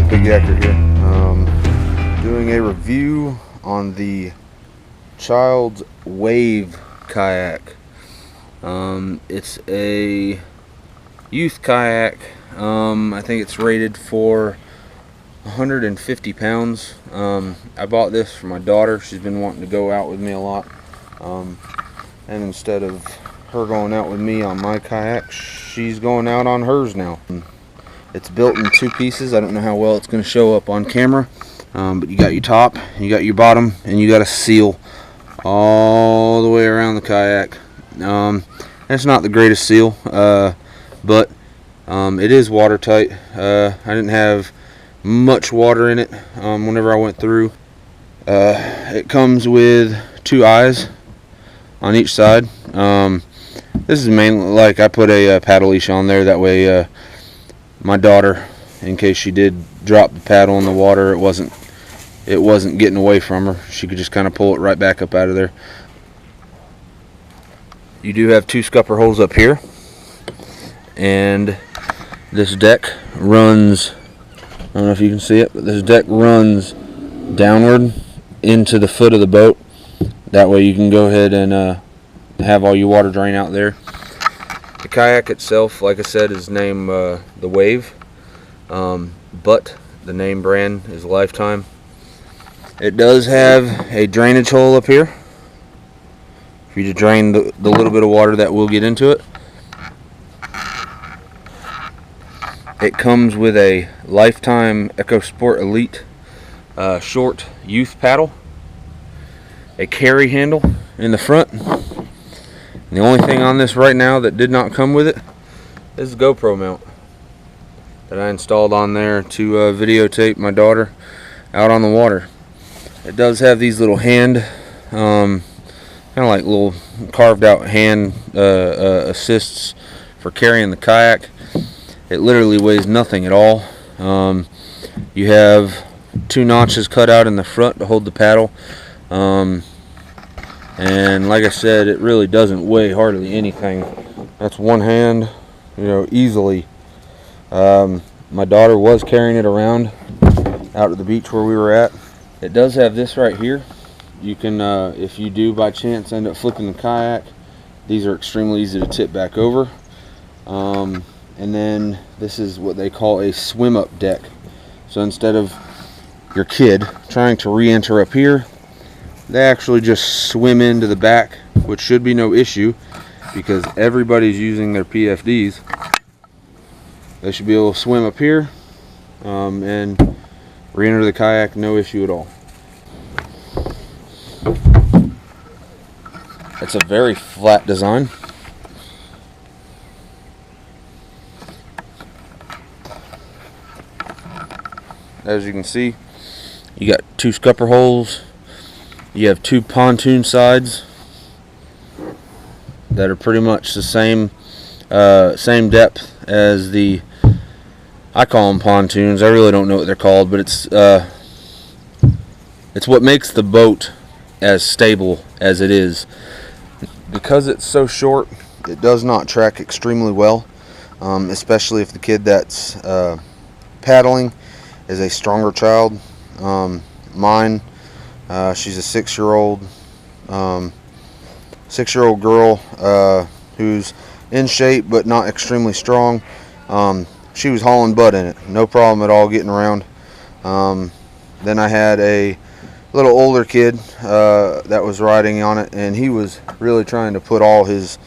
Big Yacker here. Doing a review on the Child's Wave kayak. It's a youth kayak. I think it's rated for 150 pounds. I bought this for my daughter. She's been wanting to go out with me a lot. And instead of her going out with me on my kayak, she's going out on hers now. It's built in two pieces. I don't know how well it's going to show up on camera, but you got your top, you got your bottom, and you got a seal all the way around the kayak. It's not the greatest seal, but it is watertight. I didn't have much water in it whenever I went through. It comes with two eyes on each side. This is mainly, like, I put a paddle leash on there, that way my daughter, in case she did drop the paddle in the water, it wasn't getting away from her. She could just kind of pull it right back up out of there. You do have two scupper holes up here, and this deck runs, I don't know if you can see it, but this deck runs downward into the foot of the boat. That way you can go ahead and have all your water drain out there. The kayak itself, like I said, is named the Wave, but the name brand is Lifetime. It does have a drainage hole up here for you to drain the little bit of water that will get into it. It comes with a Lifetime EcoSport Elite short youth paddle, a carry handle in the front. And the only thing on this right now that did not come with it is the GoPro mount that I installed on there to videotape my daughter out on the water. It does have these little hand, kind of like little carved out hand assists for carrying the kayak. It literally weighs nothing at all. You have two notches cut out in the front to hold the paddle. And like I said, it really doesn't weigh hardly anything. That's one hand, easily. My daughter was carrying it around out at the beach where we were at. It does have this right here. You can, if you do by chance end up flipping the kayak, these are extremely easy to tip back over. And then this is what they call a swim up deck. So instead of your kid trying to re-enter up here, they actually just swim into the back, which should be no issue because everybody's using their PFDs. They should be able to swim up here and re-enter the kayak, no issue at all. It's a very flat design. As you can see, you got two scupper holes. You have two pontoon sides that are pretty much the same depth as the, I call them pontoons. I really don't know what they're called, but it's what makes the boat as stable as it is. Because it's so short, it does not track extremely well, especially if the kid that's paddling is a stronger child. Mine, she's a 6-year-old girl who's in shape but not extremely strong. She was hauling butt in it, no problem at all getting around. Then I had a little older kid that was riding on it, and he was really trying to put all his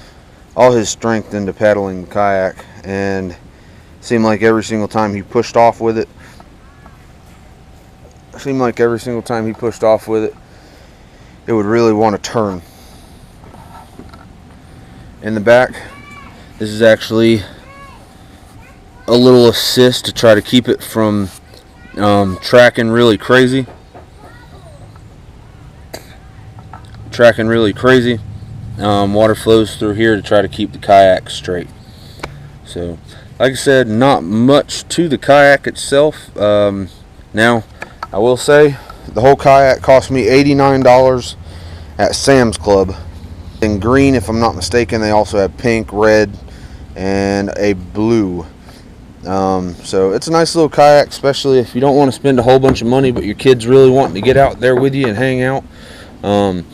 strength into paddling the kayak, and it seemed like every single time he pushed off with it, it would really want to turn. In the back, this is actually a little assist to try to keep it from tracking really crazy. Water flows through here to try to keep the kayak straight. So, like I said, not much to the kayak itself. Now, I will say, the whole kayak cost me $89 at Sam's Club. In green, if I'm not mistaken, they also have pink, red, and a blue. So it's a nice little kayak, especially if you don't want to spend a whole bunch of money, but your kids really wanting to get out there with you and hang out. I'm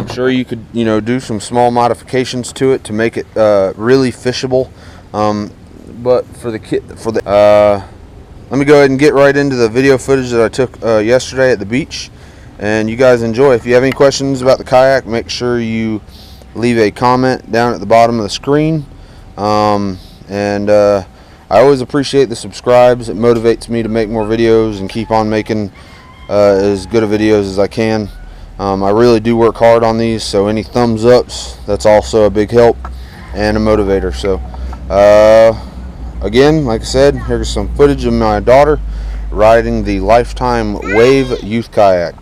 sure you could, do some small modifications to it to make it really fishable. But for the kid, let me go ahead and get right into the video footage that I took yesterday at the beach, and you guys enjoy. If you have any questions about the kayak, make sure you leave a comment down at the bottom of the screen. I always appreciate the subscribes. It motivates me to make more videos and keep on making as good of videos as I can. I really do work hard on these, so any thumbs ups, that's also a big help and a motivator. So again, like I said, here's some footage of my daughter riding the Lifetime Wave Youth Kayak.